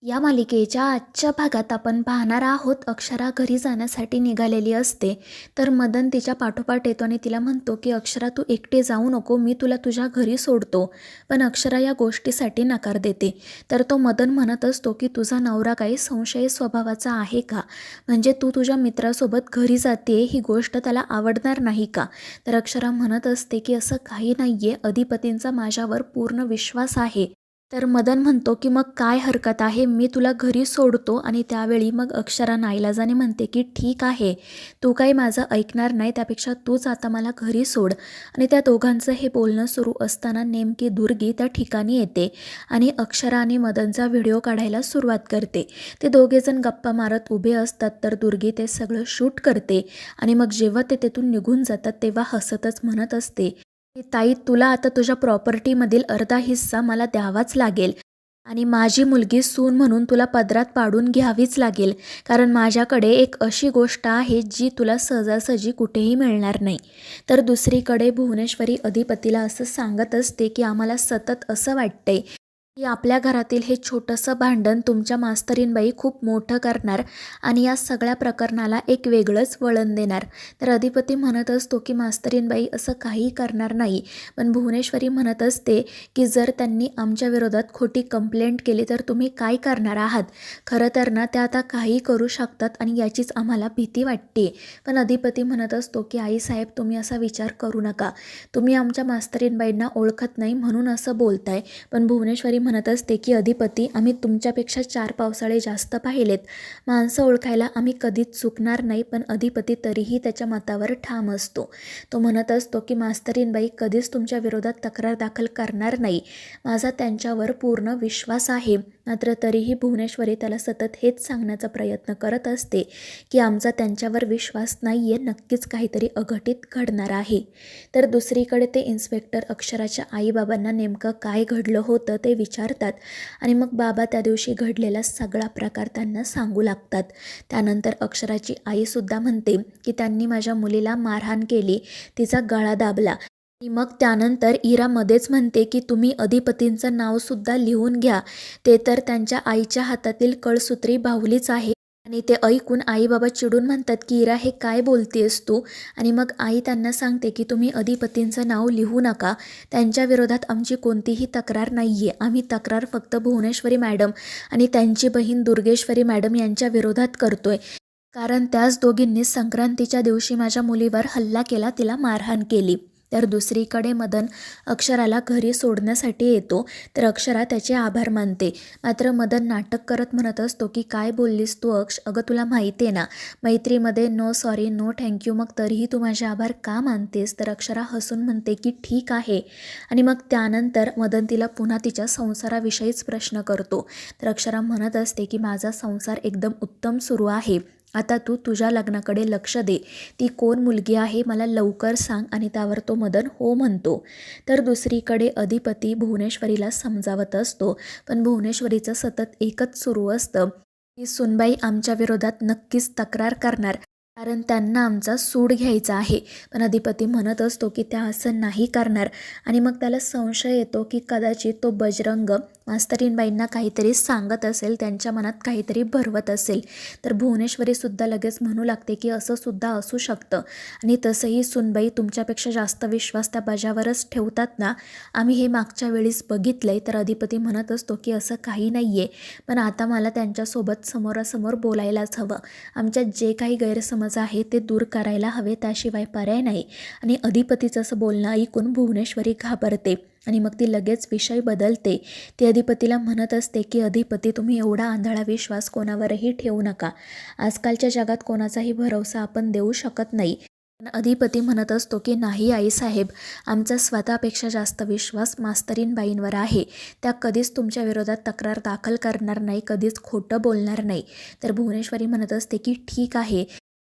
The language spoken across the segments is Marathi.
या मालिकेच्या आजच्या भागात आपण पाहणार आहोत, अक्षरा घरी जाण्यासाठी निघालेली असते. तर मदन तिच्या पाठोपाठ येतो आणि तिला म्हणतो की अक्षरा, तू एकटी जाऊ नको, मी तुला तुझ्या घरी सोडतो. पण अक्षरा या गोष्टीसाठी नकार देते. तर तो मदन म्हणत असतो की तुझा नवरा काही संशयी स्वभावाचा आहे का? म्हणजे तू तुझ्या मित्रासोबत घरी जाते ही गोष्ट त्याला आवडणार नाही का? तर अक्षरा म्हणत असते की असं काही नाही आहे, अधिपतींचा माझ्यावर पूर्ण विश्वास आहे. तर मदन म्हणतो की मग काय हरकत आहे, मी तुला घरी सोडतो. आणि त्यावेळी मग अक्षरा नाईलाजाने म्हणते की ठीक आहे, तू काही माझं ऐकणार नाही, त्यापेक्षा तूच आता मला घरी सोड. आणि त्या दोघांचं हे बोलणं सुरू असताना नेमकी दुर्गी त्या ठिकाणी येते आणि अक्षरा आणि मदनचा व्हिडिओ काढायला सुरुवात करते. ते दोघेजण गप्पा मारत उभे असतात, तर दुर्गी ते सगळं शूट करते. आणि मग जेव्हा ते तेथून निघून जातात तेव्हा हसतच म्हणत असते की ताई, तुला आता तुझ्या प्रॉपर्टीमधील अर्धा हिस्सा मला द्यावाच लागेल. आणि माझी मुलगी सून म्हणून तुला पदरात पाडून घ्यावीच लागेल, कारण माझ्याकडे एक अशी गोष्ट आहे जी तुला सहजासहजी कुठेही मिळणार नाही. तर दुसरीकडे भुवनेश्वरी अधिपतीला असं सांगत असते की आम्हाला सतत असं वाटतंय की आपल्या घरातील हे छोटंसं भांडण तुमच्या मास्तरीणबाई खूप मोठं करणार आणि या सगळ्या प्रकरणाला एक वेगळंच वळण देणार. तर अधिपती म्हणत असतो की मास्तरीणबाई असं काही करणार नाही. पण भुवनेश्वरी म्हणत असते की जर त्यांनी आमच्या विरोधात खोटी कंप्लेंट केली तर तुम्ही काय करणार आहात? खरं तर ना, त्या आता काही करू शकतात आणि याचीच आम्हाला भीती वाटते. पण अधिपती म्हणत असतो की आईसाहेब, तुम्ही असा विचार करू नका, तुम्ही आमच्या मास्तरीणबाईंना ओळखत नाही म्हणून असं बोलताय. पण भुवनेश्वरी म्हणत असते की अधिपती, आम्ही तुमच्यापेक्षा 4 पावसाळे जास्त पाहिलेत, माणसं ओळखायला आम्ही कधीच चुकणार नाही. पण अधिपती तरीही त्याच्या मतावर ठाम असतो. तो म्हणत असतो की मास्तरीणबाई कधीच तुमच्या विरोधात तक्रार दाखल करणार नाही, माझा त्यांच्यावर पूर्ण विश्वास आहे. मात्र तरीही भुवनेश्वरी त्याला सतत हेच सांगण्याचा प्रयत्न करत असते की आमचा त्यांच्यावर विश्वास नाही आहे, नक्कीच काहीतरी अघटित घडणार आहे. तर दुसरीकडे ते इन्स्पेक्टर अक्षराच्या आईबाबांना नेमकं काय घडलं होतं ते विचारतात आणि मग बाबा त्या दिवशी घडलेला सगळा प्रकार त्यांना सांगू लागतात. त्यानंतर अक्षराची आईसुद्धा म्हणते की त्यांनी माझ्या मुलीला मारहाण केली, तिचा गळा दाबला. आणि मग त्यानंतर इरा मध्येच म्हणते की तुम्ही अधिपतींचं नावसुद्धा लिहून घ्या, ते तर त्यांच्या आईच्या हातातील कळसूत्री बाहुलीच आहे. आणि ते ऐकून आई बाबा चिडून म्हणतात की इरा, हे काय बोलतेस तू? आणि मग आई त्यांना सांगते की तुम्ही अधिपतींचं नाव लिहू नका, त्यांच्या विरोधात आमची कोणतीही तक्रार नाही आहे. आम्ही तक्रार फक्त भुवनेश्वरी मॅडम आणि त्यांची बहीण दुर्गेश्वरी मॅडम यांच्या विरोधात करतोय, कारण त्याच दोघींनी संक्रांतीच्या दिवशी माझ्या मुलीवर हल्ला केला, तिला मारहाण केली. तर दुसरीकडे मदन अक्षराला घरी सोडण्यासाठी येतो. तर अक्षरा त्याचे आभार मानते. मात्र मदन नाटक करत म्हणत असतो की काय बोललीस तू अक्ष? अगं तुला माहिती आहे ना, मैत्रीमध्ये नो सॉरी नो थँक्यू, मग तरीही तू माझे आभार का मानतेस? तर अक्षरा हसून म्हणते की ठीक आहे. आणि मग त्यानंतर मदन तिला पुन्हा तिच्या संसाराविषयीच प्रश्न करतो. तर अक्षरा म्हणत असते की माझा संसार एकदम उत्तम सुरू आहे, आता तू तुझ्या लग्नाकडे लक्ष दे. ती कोण मुलगी आहे मला लवकर सांग. आणि त्यावर तो मदन हो म्हणतो. तर दुसरीकडे अधिपती भुवनेश्वरीला समजावत असतो, पण भुवनेश्वरीचं सतत एकच सुरू असतं की सुनबाई आमच्या विरोधात नक्कीच तक्रार करणार, कारण त्यांना आमचा सूड घ्यायचा आहे. पण अधिपती म्हणत असतो की त्या असं नाही करणार. आणि मग त्याला संशय येतो की कदाचित तो बजरंग मास्तरीणबाईंना काहीतरी सांगत असेल, त्यांच्या मनात काहीतरी भरवत असेल. तर भुवनेश्वरीसुद्धा लगेच म्हणू लागते की असं सुद्धा असू शकतं. आणि तसंही सुनबाई तुमच्यापेक्षा जास्त विश्वास त्या बजावरच ठेवतात ना, आम्ही हे मागच्या वेळीस बघितलंय. तर अधिपती म्हणत असतो की असं काही नाही आहे, पण आता मला त्यांच्यासोबत समोरासमोर बोलायलाच हवं. आमच्यात जे काही गैरसमज आहे ते दूर करायला हवे, त्याशिवाय पर्याय नाही. आणि अधिपतीचं असं बोलणं ऐकून भुवनेश्वरी घाबरते आणि मग ती लगेच विषय बदलते. ती अधिपतीला म्हणत असते की अधिपती, तुम्ही एवढा आंधळा विश्वास कोणावरही ठेवू नका, आजकालच्या जगात कोणाचाही भरवसा आपण देऊ शकत नाही. पण अधिपती म्हणत असतो की नाही आईसाहेब, आमचा स्वतःपेक्षा जास्त विश्वास मास्तरीणबाईंवर आहे, त्या कधीच तुमच्या विरोधात तक्रार दाखल करणार नाही, कधीच खोटं बोलणार नाही. तर भुवनेश्वरी म्हणत असते की ठीक आहे,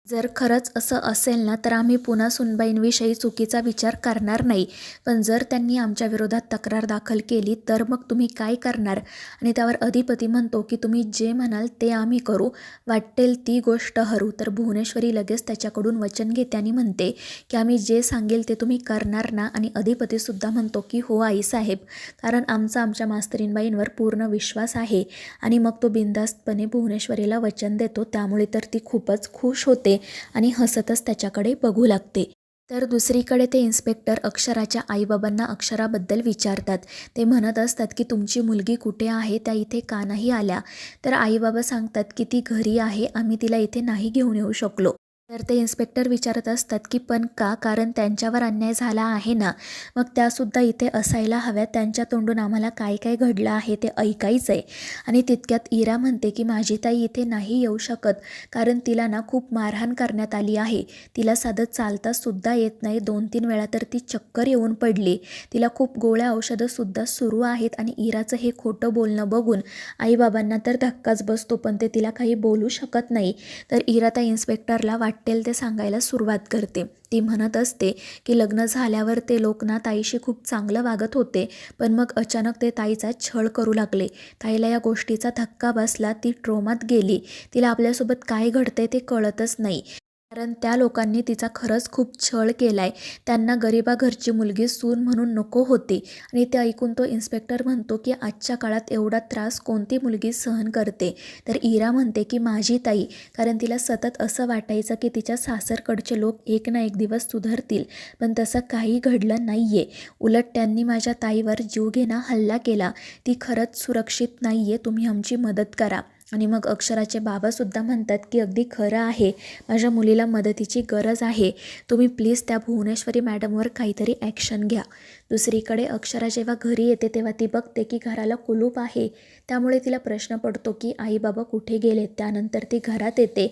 जर खरंच असं असेल ना तर आम्ही पुन्हा सुनबाईंविषयी चुकीचा विचार करणार नाही, पण जर त्यांनी आमच्या विरोधात तक्रार दाखल केली तर मग तुम्ही काय करणार? आणि त्यावर अधिपती म्हणतो की तुम्ही जे म्हणाल ते आम्ही करू, वाटेल ती गोष्ट हरू. तर भुवनेश्वरी लगेच त्याच्याकडून वचन घेते आणि म्हणते की आम्ही जे सांगेल ते तुम्ही करणार ना? आणि अधिपतीसुद्धा म्हणतो की हो आईसाहेब, कारण आमच्या मास्तरीणबाईंवर पूर्ण विश्वास आहे. आणि मग तो बिनधास्तपणे भुवनेश्वरीला वचन देतो. त्यामुळे तर ती खूपच खुश होते आणि हसतच त्याच्याकडे बघू लागते. तर दुसरीकडे ते इन्स्पेक्टर अक्षराच्या आईबाबांना अक्षराबद्दल विचारतात. ते म्हणत असतात की तुमची मुलगी कुठे आहे, त्या इथे का नाही आल्या? तर आईबाबा सांगतात की ती घरी आहे, आम्ही तिला इथे नाही घेऊन येऊ शकलो. तर ते इन्स्पेक्टर विचारत असतात की पण का? कारण त्यांच्यावर अन्याय झाला आहे ना, मग त्यासुद्धा इथे असायला हव्या. त्यांच्या तोंडून आम्हाला काय काय घडलं आहे ते ऐकायचं आहे. आणि तितक्यात इरा म्हणते की माझी ताई इथे नाही येऊ शकत, कारण तिला ना खूप मारहाण करण्यात आली आहे. तिला साधं चालतासुद्धा येत नाही. 2-3 वेळा तर ती चक्कर येऊन पडली. तिला खूप गोळ्या औषधंसुद्धा सुरू आहेत. आणि इराचं हे खोटं बोलणं बघून आईबाबांना तर धक्काच बसतो, पण ते तिला काही बोलू शकत नाही. तर इरा त्या इन्स्पेक्टरला वाटेल ते सांगायला सुरुवात करते. ती म्हणत असते की लग्न झाल्यावर ते लोक ना ताईशी खूप चांगलं वागत होते, पण मग अचानक ते ताईचा छळ करू लागले. ताईला या गोष्टीचा धक्का बसला, ती ट्रोमात गेली. तिला आपल्यासोबत काय घडते ते कळतच नाही, कारण त्या लोकांनी तिचा खरंच खूप छळ केलाय. त्यांना गरिबा घरची मुलगी सून म्हणून नको होती. आणि ते ऐकून तो इन्स्पेक्टर म्हणतो की आजच्या काळात एवढा त्रास कोणती मुलगी सहन करते? तर इरा म्हणते की माझी ताई, कारण तिला सतत असं वाटायचं की तिच्या सासरकडचे लोक एक ना एक दिवस सुधारतील, पण तसं काही घडलं नाहीये. उलट त्यांनी माझ्या ताईवर जीवघेणा हल्ला केला. ती खरंच सुरक्षित नाहीये, तुम्ही आमची मदत करा. आणि मग अक्षराचे बाबासुद्धा म्हणतात की अगदी खरं आहे, माझ्या मुलीला मदतीची गरज आहे. तुम्ही प्लीज त्या भुवनेश्वरी मॅडमवर काहीतरी ॲक्शन घ्या. दुसरीकडे अक्षरा जेव्हा घरी येते तेव्हा ती बघते की घराला कुलूप आहे. त्यामुळे तिला प्रश्न पडतो की आई बाबा कुठे गेले? त्यानंतर ती घरात येते.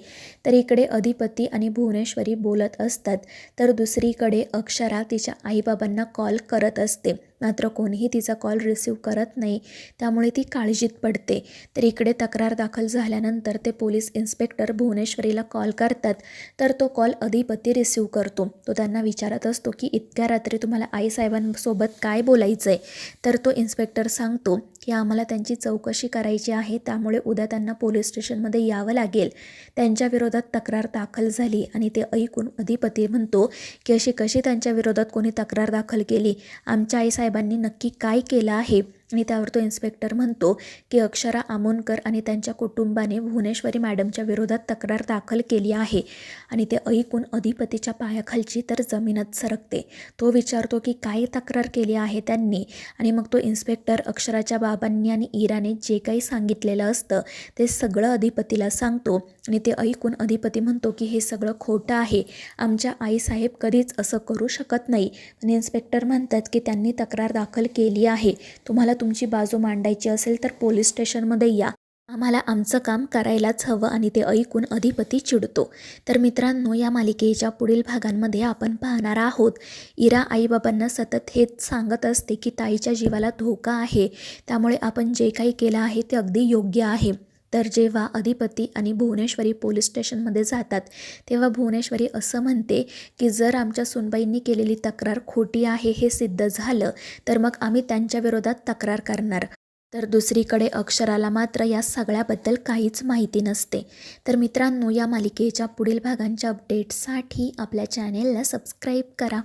तर इकडे अधिपती आणि भुवनेश्वरी बोलत असतात. तर दुसरीकडे अक्षरा तिच्या आईबाबांना कॉल करत असते, मात्र कोणीही तिचा कॉल रिसीव्ह करत नाही. त्यामुळे ती काळजीत पडते. तर इकडे तक्रार दाखल झाल्यानंतर ते पोलीस इन्स्पेक्टर भुवनेश्वरीला कॉल करतात. तर तो कॉल अधिपती रिसीव्ह करतो. तो त्यांना विचारत असतो की इतक्या रात्री तुम्हाला आईसाहेबांसोबत काय बोलायचं आहे? तर तो इन्स्पेक्टर सांगतो की आम्हाला त्यांची चौकशी करायची आहे, त्यामुळे उद्या त्यांना पोलीस स्टेशनमध्ये यावं लागेल. त्यांच्या विरोधात तक्रार दाखल झाली. आणि ते ऐकून अधिपती म्हणतो की अशी कशी त्यांच्या विरोधात कोणी तक्रार दाखल केली? आमच्या आईसाहेबांनी नक्की काय केलं आहे? आणि त्यावर तो इन्स्पेक्टर म्हणतो की अक्षरा आमोणकर आणि त्यांच्या कुटुंबाने भुवनेश्वरी मॅडमच्या विरोधात तक्रार दाखल केली आहे. आणि ते ऐकून अधिपतीच्या पायाखालची तर जमीनच सरकते. तो विचारतो की काय तक्रार केली आहे त्यांनी? आणि मग तो इन्स्पेक्टर अक्षराच्या बाबांनी आणि इराने जे काही सांगितलेलं असतं ते सगळं अधिपतीला सांगतो. आणि ते ऐकून अधिपती म्हणतो की हे सगळं खोटं आहे, आमच्या आईसाहेब कधीच असं करू शकत नाही. पण इन्स्पेक्टर म्हणतात की त्यांनी तक्रार दाखल केली आहे, तुम्हाला तुमची बाजू मांडायची असेल तर पोलीस स्टेशनमध्ये या, आम्हाला आमचं काम करायलाच हवं. आणि ते ऐकून अधिपती चिडतो. तर मित्रांनो, या मालिकेच्या पुढील भागांमध्ये आपण पाहणार आहोत इरा आईबाबांना सतत हेच सांगत असते की ताईच्या जीवाला धोका आहे, त्यामुळे आपण जे काही केलं आहे ते अगदी योग्य आहे. तर जेव्हा अधिपती आणि भुवनेश्वरी पोलीस स्टेशनमध्ये जातात तेव्हा भुवनेश्वरी असं म्हणते की जर आमच्या सुनबाईंनी केलेली तक्रार खोटी आहे हे सिद्ध झालं तर मग आम्ही त्यांच्या विरोधात तक्रार करणार. तर दुसरीकडे अक्षराला मात्र या सगळ्याबद्दल काहीच माहिती नसते. तर मित्रांनो, या मालिकेच्या पुढील भागांच्या अपडेट्ससाठी आपल्या चॅनेलला सबस्क्राईब करा.